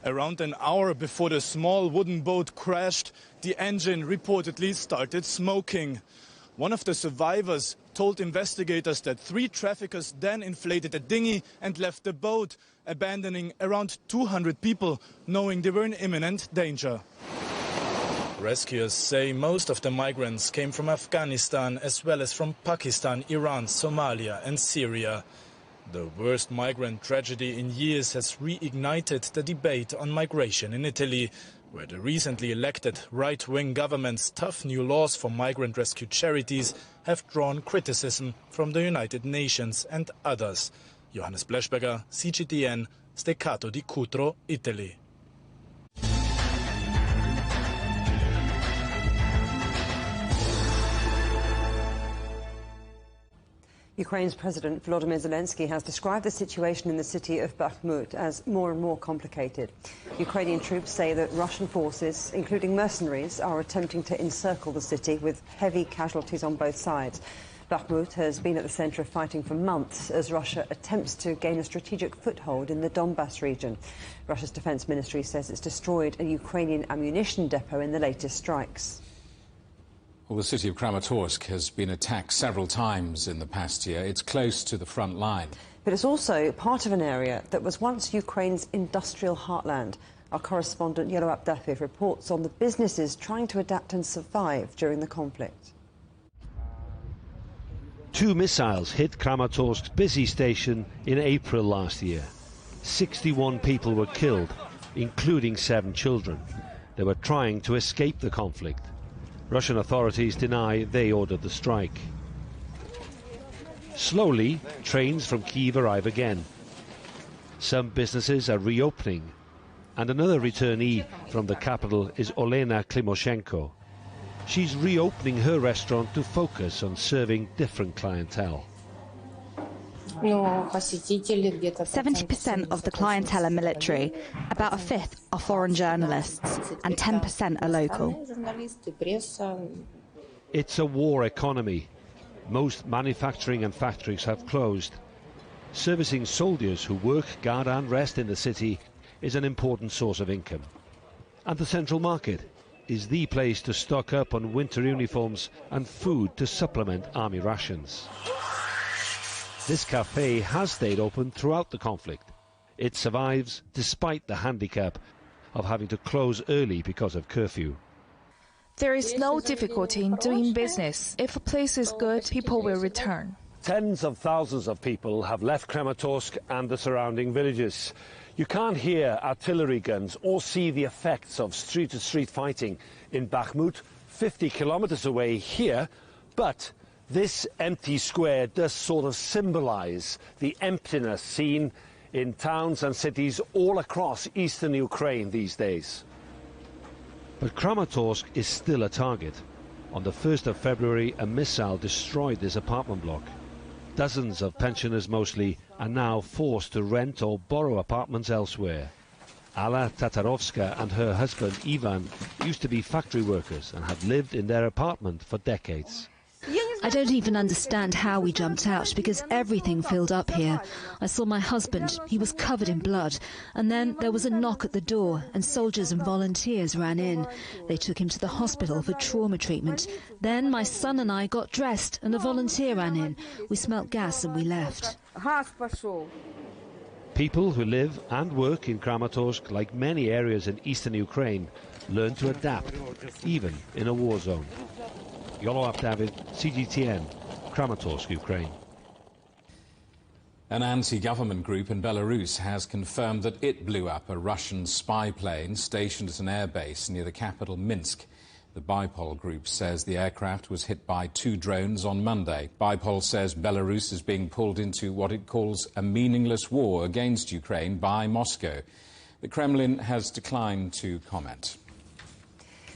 Around an hour before the small wooden boat crashed, the engine reportedly started smoking. One of the survivors told investigators that 3 traffickers then inflated a dinghy and left the boat, abandoning around 200 people, knowing they were in imminent danger. Rescuers say most of the migrants came from Afghanistan as well as from Pakistan, Iran, Somalia and Syria. The worst migrant tragedy in years has reignited the debate on migration in Italy, where the recently elected right-wing government's tough new laws for migrant rescue charities have drawn criticism from the United Nations and others. Johannes Bleschberger, CGTN, Steccato di Cutro, Italy. Ukraine's President Volodymyr Zelensky has described the situation in the city of Bakhmut as more and more complicated. Ukrainian troops say that Russian forces, including mercenaries, are attempting to encircle the city with heavy casualties on both sides. Bakhmut has been at the centre of fighting for months as Russia attempts to gain a strategic foothold in the Donbas region. Russia's defence ministry says it's destroyed a Ukrainian ammunition depot in the latest strikes. Well, the city of Kramatorsk has been attacked several times in the past year. It's close to the front line. But it's also part of an area that was once Ukraine's industrial heartland. Our correspondent Yelo Abdafiv reports on the businesses trying to adapt and survive during the conflict. 2 missiles hit Kramatorsk's busy station in April last year. 61 people were killed, including 7 children. They were trying to escape the conflict. Russian authorities deny they ordered the strike. Slowly, trains from Kyiv arrive again. Some businesses are reopening, and another returnee from the capital is Olena Klimoshenko. She's reopening her restaurant to focus on serving different clientele. 70% of the clientele are military, about a fifth are foreign journalists, and 10% are local. It's a war economy. Most manufacturing and factories have closed. Servicing soldiers who work, guard and rest in the city is an important source of income. And the central market is the place to stock up on winter uniforms and food to supplement army rations. This cafe has stayed open throughout the conflict. It survives despite the handicap of having to close early because of curfew. There is no difficulty in doing business. If a place is good, people will return. Tens of thousands of people have left Kramatorsk and the surrounding villages. You can't hear artillery guns or see the effects of street-to-street fighting in Bakhmut, 50 kilometers away here, but this empty square does sort of symbolize the emptiness seen in towns and cities all across eastern Ukraine these days. But Kramatorsk is still a target. On the 1st of February, a missile destroyed this apartment block. Dozens of pensioners mostly are now forced to rent or borrow apartments elsewhere. Alla Tatarovska and her husband Ivan used to be factory workers and had lived in their apartment for decades. I don't even understand how we jumped out, because everything filled up here. I saw my husband, he was covered in blood, and then there was a knock at the door and soldiers and volunteers ran in. They took him to the hospital for trauma treatment. Then my son and I got dressed and a volunteer ran in. We smelt gas and we left. People who live and work in Kramatorsk, like many areas in eastern Ukraine, learn to adapt, even in a war zone. Yolo David, CGTN, Kramatorsk, Ukraine. An anti-government group in Belarus has confirmed that it blew up a Russian spy plane stationed at an airbase near the capital Minsk. The Bipol group says the aircraft was hit by 2 drones on Monday. Bipol says Belarus is being pulled into what it calls a meaningless war against Ukraine by Moscow. The Kremlin has declined to comment.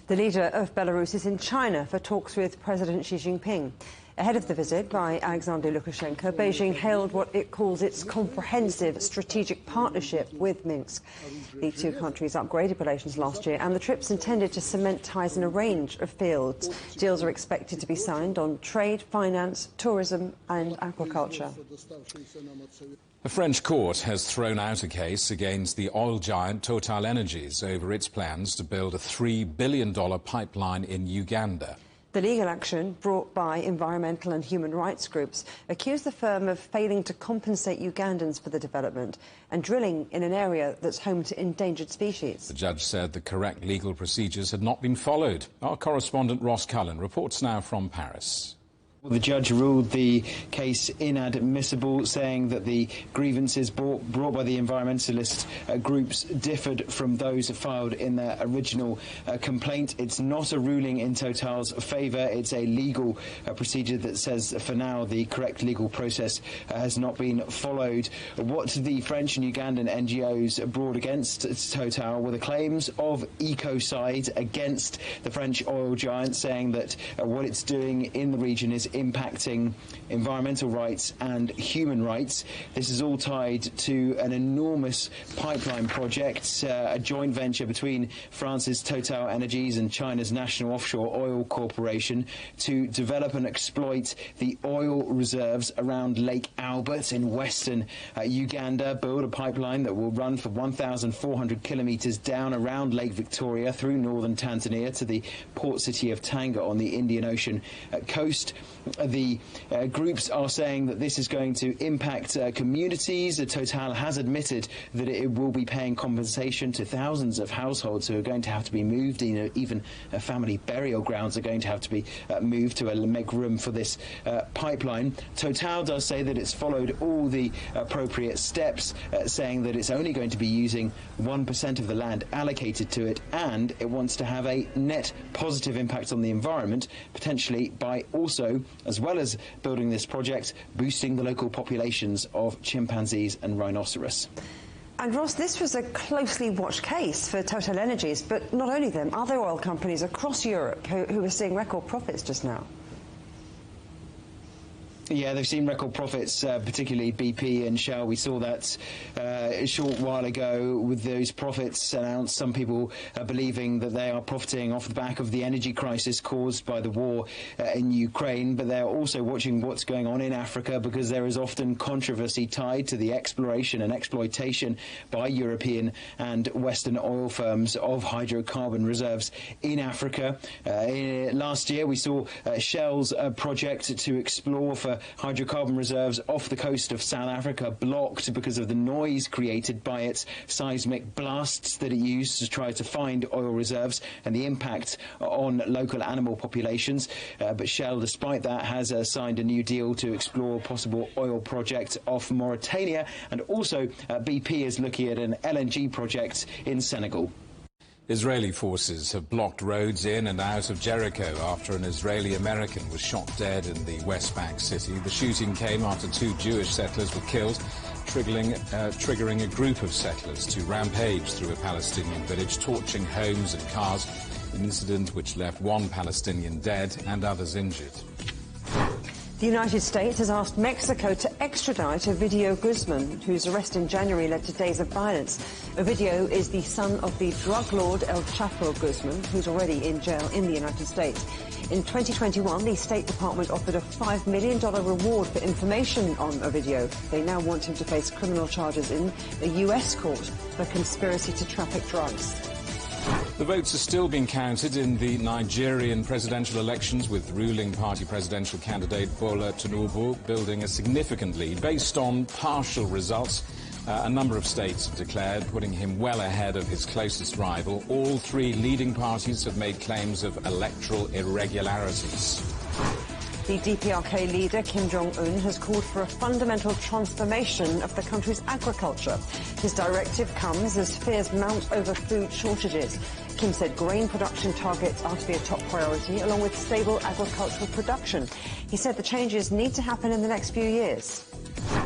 The leader of Belarus is in China for talks with President Xi Jinping. Ahead of the visit by Alexander Lukashenko, Beijing hailed what it calls its comprehensive strategic partnership with Minsk. The two countries upgraded relations last year, and the trip's intended to cement ties in a range of fields. Deals are expected to be signed on trade, finance, tourism and aquaculture. A French court has thrown out a case against the oil giant TotalEnergies over its plans to build a $3 billion pipeline in Uganda. The legal action, brought by environmental and human rights groups, accused the firm of failing to compensate Ugandans for the development and drilling in an area that's home to endangered species. The judge said the correct legal procedures had not been followed. Our correspondent Ross Cullen reports now from Paris. The judge ruled the case inadmissible, saying that the grievances brought by the environmentalist groups differed from those filed in their original complaint. It's not a ruling in Total's favour. It's a legal procedure that says, for now, the correct legal process has not been followed. What the French and Ugandan NGOs brought against Total were the claims of ecocide against the French oil giant, saying that what it's doing in the region is impacting environmental rights and human rights. This is all tied to an enormous pipeline project, a joint venture between France's TotalEnergies and China's National Offshore Oil Corporation to develop and exploit the oil reserves around Lake Albert in western Uganda, build a pipeline that will run for 1,400 kilometres down around Lake Victoria through northern Tanzania to the port city of Tanga on the Indian Ocean coast. The groups are saying that this is going to impact communities. Total has admitted that it will be paying compensation to thousands of households who are going to have to be moved. Even family burial grounds are going to have to be moved to make room for this pipeline. Total does say that it's followed all the appropriate steps, saying that it's only going to be using 1% of the land allocated to it, and it wants to have a net positive impact on the environment, potentially by also, as well as building this project, boosting the local populations of chimpanzees and rhinoceros. And Ross, this was a closely watched case for TotalEnergies, but not only them, other oil companies across Europe who are seeing record profits just now. Yeah, they've seen record profits, particularly BP and Shell. We saw that a short while ago with those profits announced. Some people are believing that they are profiting off the back of the energy crisis caused by the war in Ukraine, but they're also watching what's going on in Africa, because there is often controversy tied to the exploration and exploitation by European and Western oil firms of hydrocarbon reserves in Africa. Last year we saw Shell's project to explore for hydrocarbon reserves off the coast of South Africa blocked because of the noise created by its seismic blasts that it used to try to find oil reserves and the impact on local animal populations. But Shell, despite that, has signed a new deal to explore a possible oil project off Mauritania, and also BP is looking at an LNG project in Senegal. Israeli forces have blocked roads in and out of Jericho after an Israeli-American was shot dead in the West Bank city. The shooting came after 2 Jewish settlers were killed, triggering a group of settlers to rampage through a Palestinian village, torching homes and cars, an incident which left 1 Palestinian dead and others injured. The United States has asked Mexico to extradite Ovidio Guzman, whose arrest in January led to days of violence. Ovidio is the son of the drug lord El Chapo Guzman, who's already in jail in the United States. In 2021, the State Department offered a $5 million reward for information on Ovidio. They now want him to face criminal charges in a U.S. court for conspiracy to traffic drugs. The votes are still being counted in the Nigerian presidential elections, with ruling party presidential candidate Bola Tinubu building a significant lead based on partial results. A number of states have declared, putting him well ahead of his closest rival. All 3 leading parties have made claims of electoral irregularities. The DPRK leader, Kim Jong-un, has called for a fundamental transformation of the country's agriculture. His directive comes as fears mount over food shortages. Kim said grain production targets are to be a top priority, along with stable agricultural production. He said the changes need to happen in the next few years.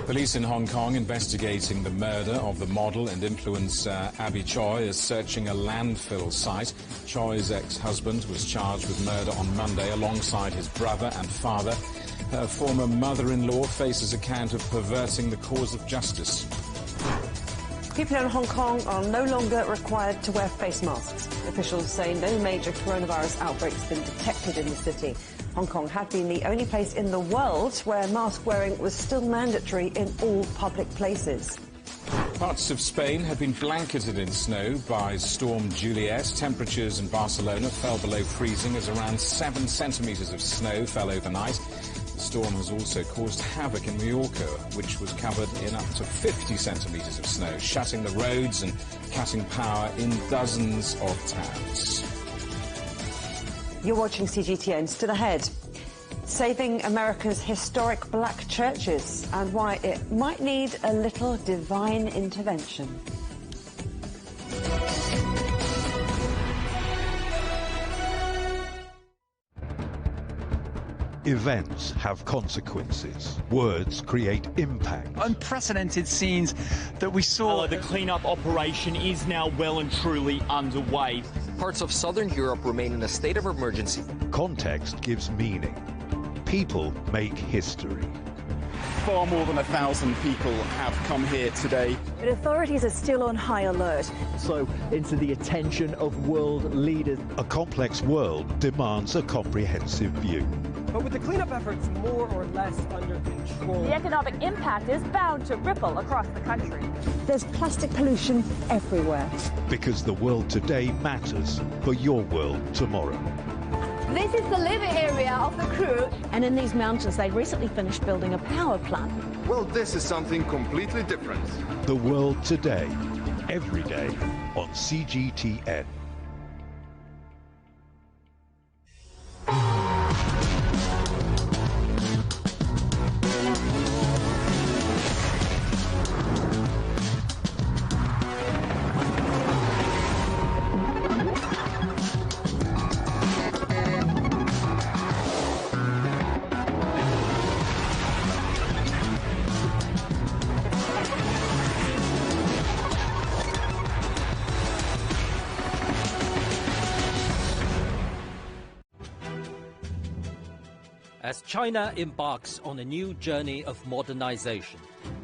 Police in Hong Kong investigating the murder of the model and influencer Abby Choi is searching a landfill site. Choi's ex-husband was charged with murder on Monday alongside his brother and father. Her former mother-in-law faces a count of perverting the cause of justice. People in Hong Kong are no longer required to wear face masks. Officials say no major coronavirus outbreak has been detected in the city. Hong Kong had been the only place in the world where mask wearing was still mandatory in all public places. Parts of Spain have been blanketed in snow by Storm Juliet. Temperatures in Barcelona fell below freezing as around 7 centimetres of snow fell overnight. The storm has also caused havoc in Mallorca, which was covered in up to 50 centimetres of snow, shutting the roads and cutting power in dozens of towns. You're watching CGTN. Still ahead, saving America's historic black churches and why it might need a little divine intervention. Events have consequences. Words create impact. Unprecedented scenes that we saw. The cleanup operation is now well and truly underway. Parts of southern Europe remain in a state of emergency. Context gives meaning. People make history. Far more than 1,000 people have come here today. But authorities are still on high alert. So into the attention of world leaders. A complex world demands a comprehensive view. But with the cleanup efforts more or less under control, the economic impact is bound to ripple across the country. There's plastic pollution everywhere. Because the world today matters for your world tomorrow. This is the living area of the crew. And in these mountains, they recently finished building a power plant. Well, this is something completely different. The world today, every day on CGTN. As China embarks on a new journey of modernization,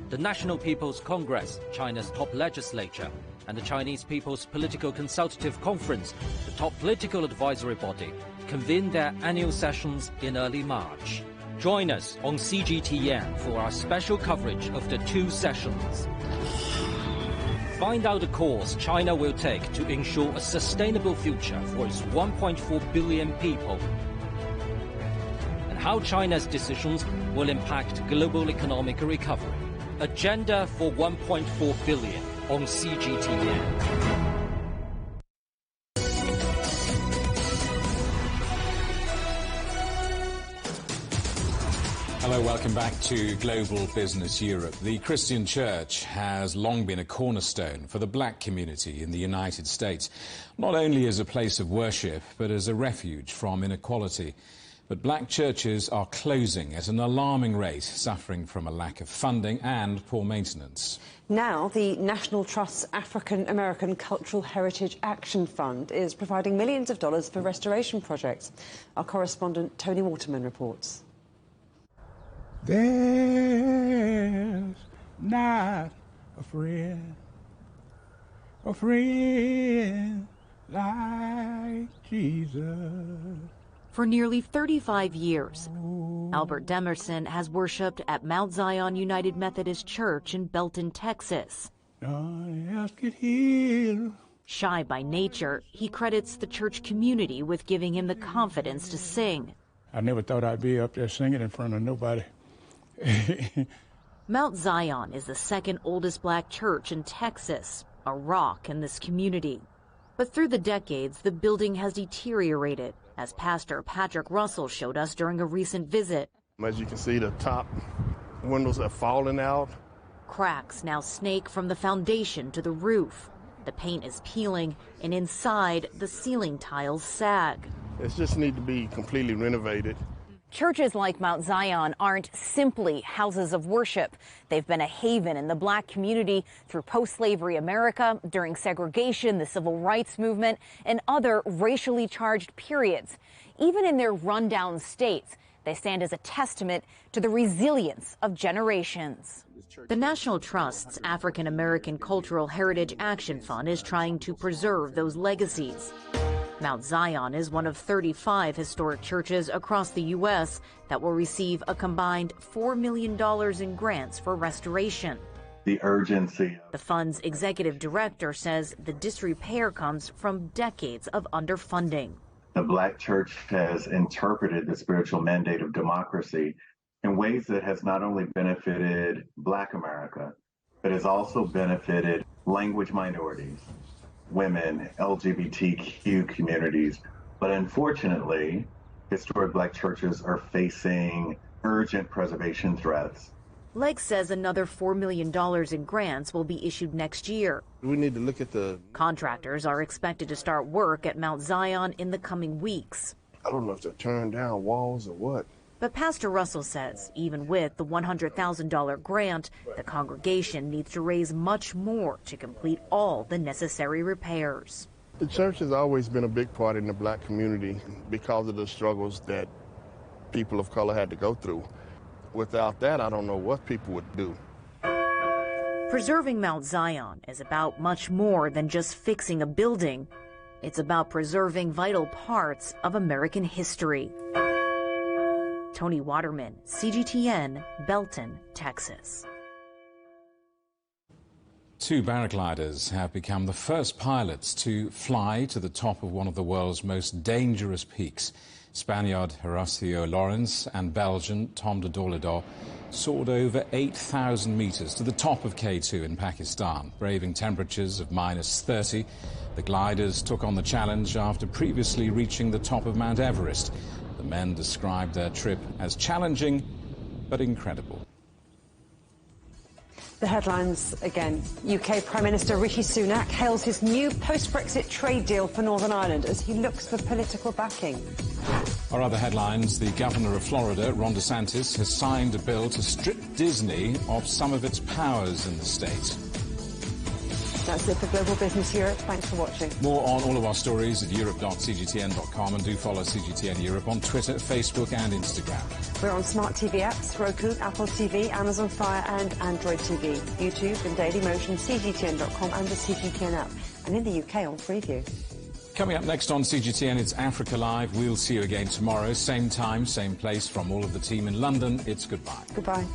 the National People's Congress, China's top legislature, and the Chinese People's Political Consultative Conference, the top political advisory body, convene their annual sessions in early March. Join us on CGTN for our special coverage of the two sessions. Find out the course China will take to ensure a sustainable future for its 1.4 billion people, how China's decisions will impact global economic recovery. Agenda for 1.4 billion on CGTN. Hello, welcome back to Global Business Europe. The Christian Church has long been a cornerstone for the black community in the United States, not only as a place of worship, but as a refuge from inequality. But black churches are closing at an alarming rate, suffering from a lack of funding and poor maintenance. Now, the National Trust's African American Cultural Heritage Action Fund is providing millions of dollars for restoration projects. Our correspondent Tony Waterman reports. There's not a friend like Jesus. For nearly 35 years, Albert Demerson has worshipped at Mount Zion United Methodist Church in Belton, Texas. Shy by nature, he credits the church community with giving him the confidence to sing. I never thought I'd be up there singing in front of nobody. Mount Zion is the second oldest black church in Texas, a rock in this community. But through the decades, the building has deteriorated, as Pastor Patrick Russell showed us during a recent visit. As you can see, the top windows have fallen out. Cracks now snake from the foundation to the roof. The paint is peeling, and inside, the ceiling tiles sag. It just needs to be completely renovated. Churches like Mount Zion aren't simply houses of worship. They've been a haven in the black community through post-slavery America, during segregation, the civil rights movement, and other racially charged periods. Even in their rundown states, They stand as a testament to the resilience of generations. The National Trust's African American Cultural Heritage Action Fund is trying to preserve those legacies. Mount Zion is one of 35 historic churches across the U.S. that will receive a combined $4 million in grants for restoration. The urgency. The fund's executive director says the disrepair comes from decades of underfunding. The Black church has interpreted the spiritual mandate of democracy in ways that has not only benefited Black America, but has also benefited language minorities, women, LGBTQ communities. But unfortunately, historic Black churches are facing urgent preservation threats. Legg says another $4 million in grants will be issued next year. We need to look at the... Contractors are expected to start work at Mount Zion in the coming weeks. I don't know if they're tearing down walls or what. But Pastor Russell says even with the $100,000 grant, the congregation needs to raise much more to complete all the necessary repairs. The church has always been a big part in the Black community because of the struggles that people of color had to go through. Without that, I don't know what people would do. Preserving Mount Zion is about much more than just fixing a building. It's about preserving vital parts of American history. Tony Waterman, CGTN, Belton, Texas. 2 paragliders have become the first pilots to fly to the top of one of the world's most dangerous peaks. Spaniard Horacio Lorenz and Belgian Tom de Dorledor soared over 8,000 meters to the top of K2 in Pakistan, braving temperatures of -30. The gliders took on the challenge after previously reaching the top of Mount Everest. The men described their trip as challenging but incredible. The headlines again. UK Prime Minister Rishi Sunak hails his new post-Brexit trade deal for Northern Ireland as he looks for political backing. Our other headlines, the governor of Florida, Ron DeSantis, has signed a bill to strip Disney of some of its powers in the state. That's it for Global Business Europe. Thanks for watching. More on all of our stories at europe.cgtn.com, and do follow CGTN Europe on Twitter, Facebook and Instagram. We're on smart TV apps, Roku, Apple TV, Amazon Fire and Android TV, YouTube and Dailymotion, CGTN.com and the CGTN app. And in the UK on Freeview. Coming up next on CGTN, it's Africa Live. We'll see you again tomorrow. Same time, same place. From all of the team in London, it's goodbye. Goodbye.